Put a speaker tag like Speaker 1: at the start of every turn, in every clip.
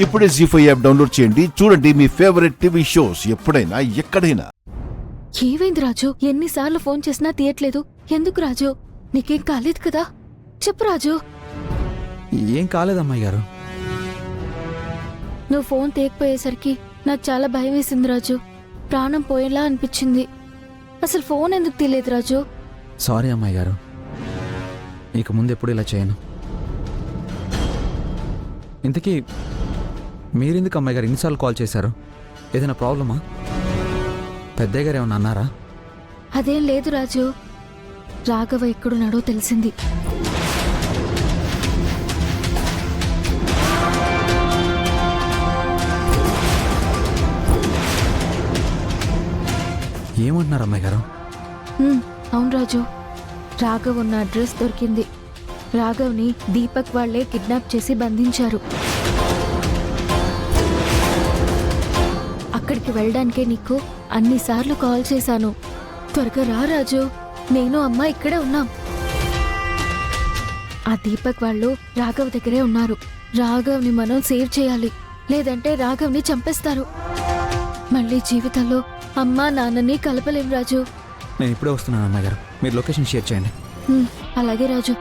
Speaker 1: ఇప్పుడే జీ5 app download చేయండి. చూడండి మీ ఫేవరెట్ టీవీ షోస్ ఎప్పుడైనా ఎక్కడైనా.
Speaker 2: ఏమైంది రాజు? ఎన్నిసార్లు ఫోన్ చేసినా తీయట్లేదు. ఎందుకు రాజు? నీకేం కాలేదు కదా? చెప్పు రాజు.
Speaker 3: ఏం కాలేదమ్మాయి గారు.
Speaker 2: నువ్వు ఫోన్ తీయకపోయేసరికి నాకు చాలా భయం వేసింది రాజు. ప్రాణం పోయేలా అనిపించింది. అసలు ఫోన్ ఎందుకు తీయలేదు రాజు?
Speaker 3: సారీ అమ్మాయి గారు, ఇక ముందు ఎప్పుడు ఇలా చేయను. ఇంతకీ మీరెందుకు అమ్మాయి గారు ఇన్నిసార్లు కాల్ చేశారు? ఏదైనా ప్రాబ్లమా? పెద్దయ్య గారు ఏమన్నా అన్నారా?
Speaker 2: అదేం లేదు రాజు. రాఘవ ఎక్కడున్నాడో తెలిసింది.
Speaker 3: ఏమంటున్నారు అమ్మాయి గారు?
Speaker 2: అవును రాజు, రాఘవ్ ఉన్న అడ్రస్ దొరికింది. రాఘవ్ని దీపక్ వాళ్లే కిడ్నాప్ చేసి బంధించారు. అక్కడికి వెళ్ళడానికే నీకు అన్నిసార్లు కాల్ చేశాను. త్వరగా రా రాజు, నేను అమ్మ ఇక్కడే ఉన్నాం. ఆ దీపక్ వాళ్ళు రాఘవ్ దగ్గరే ఉన్నారు. రాఘవ్ని మనం సేవ్ చేయాలి, లేదంటే రాఘవ్ని చంపేస్తారు. మళ్ళీ జీవితంలో అమ్మా నాన్నని కలపలేం రాజు.
Speaker 3: నేను ఇప్పుడే వస్తున్నాను అమ్మాయి గారు, మీరు లొకేషన్ షేర్ చేయండి.
Speaker 2: అలాగే రాజు.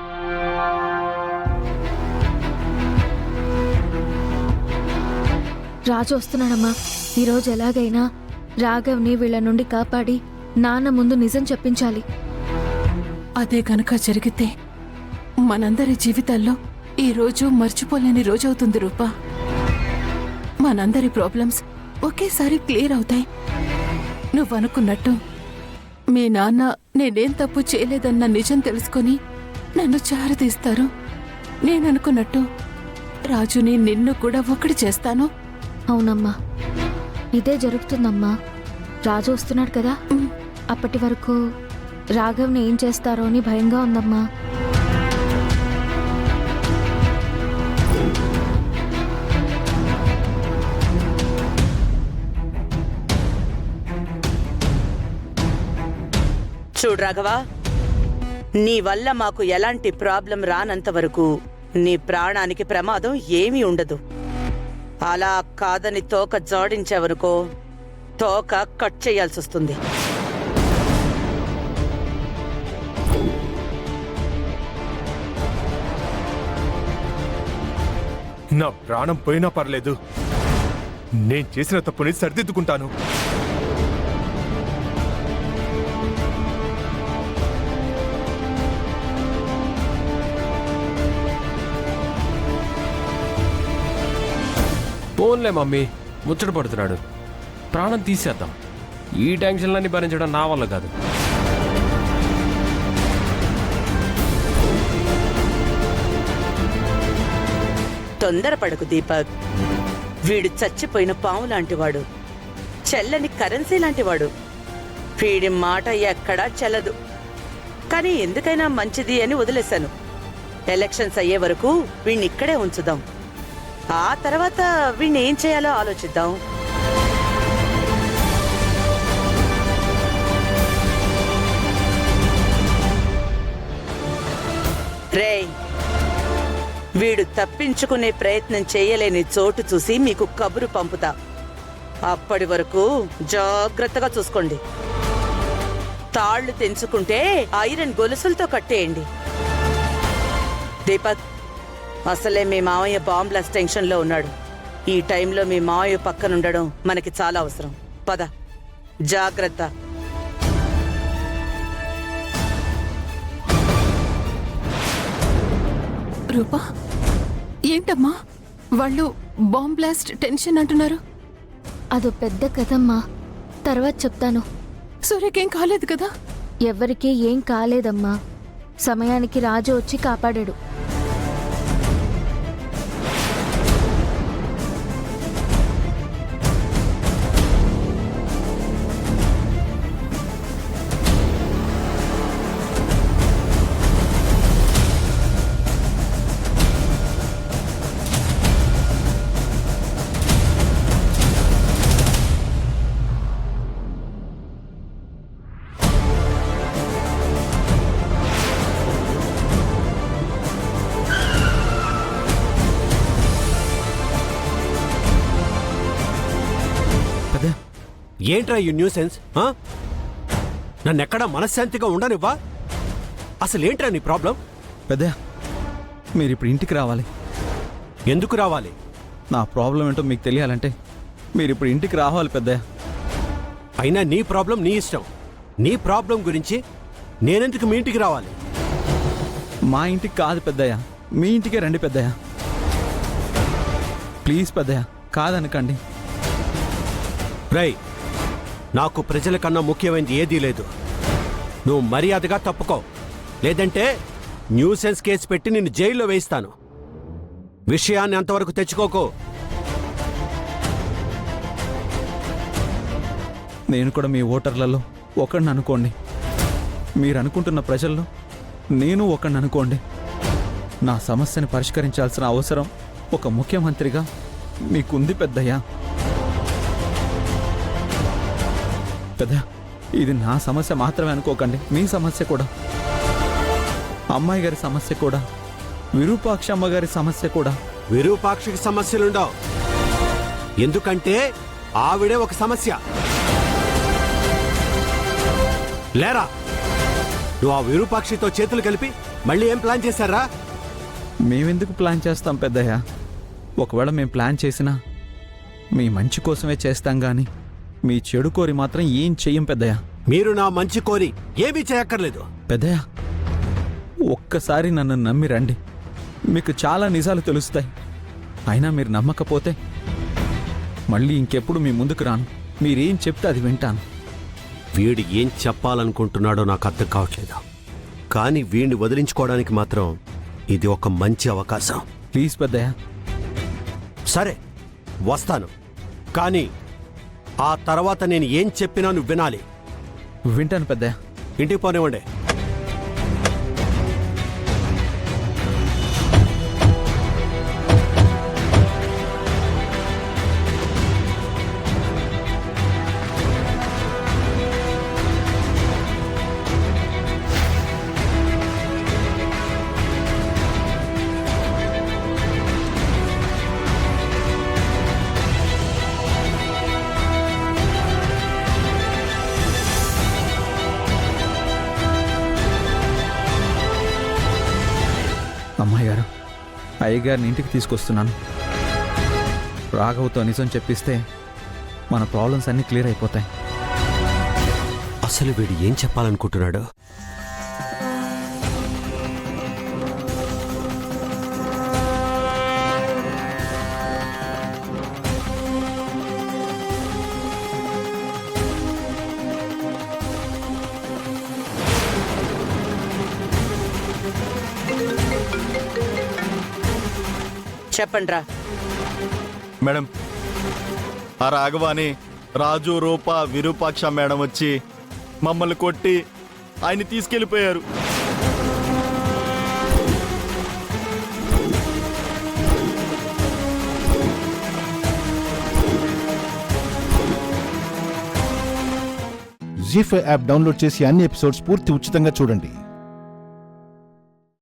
Speaker 2: రాజు వస్తున్నాడమ్మా. ఈరోజు ఎలాగైనా రాఘవ్ని వీళ్ళ నుండి కాపాడి నాన్న ముందు నిజం చెప్పించాలి.
Speaker 4: అదే గనక జరిగితే మనందరి జీవితాల్లో ఈ రోజు మర్చిపోలేని రోజవుతుంది రూపా. మనందరి ప్రాబ్లమ్స్ ఒకేసారి క్లియర్ అవుతాయి. నువ్వనుకున్నట్టు మీ నాన్న నేనేం తప్పు చేయలేదన్న నిజం తెలుసుకొని నన్ను చారదీస్తారు. నేననుకున్నట్టు రాజుని నిన్ను కూడా ఒకటి చేస్తాను.
Speaker 2: అవునమ్మా, ఇదే జరుగుతుందమ్మా. రాజు వస్తున్నాడు కదా, అప్పటి వరకు రాఘవ్ని ఏం చేస్తారో అని భయంగా ఉందమ్మా.
Speaker 5: చూడు రాఘవా, నీ వల్ల మాకు ఎలాంటి ప్రాబ్లం రానంత వరకు నీ ప్రాణానికి ప్రమాదం ఏమీ ఉండదు. అలా కాదని తోక జోడించావనుకో, తోక కట్ చేయాల్సి వస్తుంది.
Speaker 6: నా ప్రాణం పోయినా పర్లేదు, నేను చేసిన తప్పుని సరిదిద్దుకుంటాను.
Speaker 7: ఫోన్లే మమ్మీ, ముచ్చట పడుతున్నాడు. ప్రాణం తీసేద్దాం. ఈ టెన్షన్లన్నీ భరించడం నా వల్ల కాదు.
Speaker 5: తొందరపడకు దీపక్. వీడు చచ్చిపోయిన పాము లాంటివాడు, చెల్లని కరెన్సీ లాంటివాడు. వీడి మాట ఎక్కడా చెల్లదు. కానీ ఎందుకైనా మంచిది అని వదిలేశాను. ఎలక్షన్స్ అయ్యే వరకు వీణ్ణి ఇక్కడే ఉంచుదాం. ఆ తర్వాత వీణ్ణి ఏం చేయాలో ఆలోచిద్దాం. రేయ్, వీడు తప్పించుకునే ప్రయత్నం చేయలేని చోటు చూసి మీకు కబురు పంపుతా. అప్పటి వరకు జాగ్రత్తగా చూసుకోండి. తాళ్లు తెంచుకుంటే ఐరన్ గొలుసులతో కట్టేయండి. దీపక్, అసలే మీ మావయ్య బాంబ్ బ్లాస్ట్ టెన్షన్లో ఉన్నాడు. ఈ టైంలో మీ మావయ్య పక్కనుండడం మనకి చాలా అవసరం. పద, జాగ్రత్త.
Speaker 4: రూపా, ఏంటమ్మా వాళ్ళు బాంబ్ బ్లాస్ట్ టెన్షన్ అంటున్నారు?
Speaker 2: అదో పెద్ద కథమ్మా, తర్వాత చెప్తాను.
Speaker 4: సూర్యకేం కాలేదు కదా?
Speaker 2: ఎవ్వరికీ ఏం కాలేదమ్మా. సమయానికి రాజు వచ్చి కాపాడాడు.
Speaker 8: ఏంట్రా ఈ న్యూసెన్స్? నన్నెక్కడా మనశ్శాంతిగా ఉండనివ్వా? అసలేంట్రా నీ ప్రాబ్లం?
Speaker 3: పెద్దయ్య మీరు ఇప్పుడు ఇంటికి రావాలి.
Speaker 8: ఎందుకు రావాలి?
Speaker 3: నా ప్రాబ్లం ఏంటో మీకు తెలియాలంటే మీరు ఇప్పుడు ఇంటికి రావాలి పెద్దయ్య.
Speaker 8: అయినా నీ ప్రాబ్లం నీ ఇష్టం. నీ ప్రాబ్లం గురించి నేనెందుకు మీ ఇంటికి రావాలి?
Speaker 3: మా ఇంటికి కాదు పెద్దయ్య, మీ ఇంటికే రండి పెద్దయ్య. ప్లీజ్ పెద్దయ్య, కాదనకండి.
Speaker 8: రై, నాకు ప్రజల కన్నా ముఖ్యమైనది ఏదీ లేదు. నువ్వు మర్యాదగా తప్పుకో, లేదంటే న్యూసెన్స్ కేసు పెట్టి నిన్ను జైల్లో వేయిస్తాను. విషయాన్ని అంతవరకు తెచ్చుకోకు.
Speaker 3: నేను కూడా మీ ఓటర్లలో ఒకడిని అనుకోండి. మీరు అనుకుంటున్న ప్రజల్లో నేను ఒకడిని అనుకోండి. నా సమస్యని పరిష్కరించాల్సిన అవసరం ఒక ముఖ్యమంత్రిగా మీకుంది పెద్దయ్య. పెద్దయ్య, ఇది నా సమస్య మాత్రమే అనుకోకండి, మీ సమస్య కూడా, అమ్మాయి గారి సమస్య కూడా, విరూపాక్షమ్మ గారి సమస్య కూడా.
Speaker 8: విరూపాక్షికి సమస్యలుండవు, ఎందుకంటే ఆవిడే ఒక సమస్య. లేరా, నువ్వు ఆ విరూపాక్షితో చేతులు కలిపి మళ్ళీ ఏం ప్లాన్ చేశారా?
Speaker 3: మేమెందుకు ప్లాన్ చేస్తాం పెద్దయ్య? ఒకవేళ మేము ప్లాన్ చేసినా మీ మంచి కోసమే చేస్తాం గాని మీ చెడు కోరి మాత్రం ఏం చెయ్యం పెద్దయ్య.
Speaker 8: మీరు నా మంచి కోరి ఏమీ చేయక్కర్లేదు.
Speaker 3: పెద్దయ్య, ఒక్కసారి నన్ను నమ్మి రండి, మీకు చాలా నిజాలు తెలుస్తాయి. అయినా మీరు నమ్మకపోతే మళ్ళీ ఇంకెప్పుడు మీ ముందుకు రాను. మీరేం చెప్తే అది వింటాను.
Speaker 8: వీడు ఏం చెప్పాలనుకుంటున్నాడో నాకు అర్థం కావట్లేదు, కానీ వీడిని వదిలించుకోవడానికి మాత్రం ఇది ఒక మంచి అవకాశం.
Speaker 3: ప్లీజ్ పెద్దయ్య.
Speaker 8: సరే, వస్తాను, కానీ ఆ తర్వాత నేను ఏం చెప్పినా నువ్వు వినాలి.
Speaker 3: వింటాను పెద్దయ్య.
Speaker 8: ఇంటికి పోనివ్వండి.
Speaker 3: అమ్మాయి గారు, అయ్యగారిని ఇంటికి తీసుకొస్తున్నాను. రాఘవ్తో నిజం చెప్పిస్తే మన ప్రాబ్లమ్స్ అన్నీ క్లియర్ అయిపోతాయి.
Speaker 8: అసలు వీడు ఏం చెప్పాలనుకుంటున్నాడు?
Speaker 5: చెప్పండ్రా.
Speaker 9: మేడం, ఆ రాఘవాని రాజు, రూప, విరూపాక్ష మేడం వచ్చి మమ్మల్ని కొట్టి ఆయన్ని తీసుకెళ్ళిపోయారు.
Speaker 1: జీ5 యాప్ డౌన్లోడ్ చేసి అన్ని ఎపిసోడ్స్ పూర్తి ఉచితంగా చూడండి.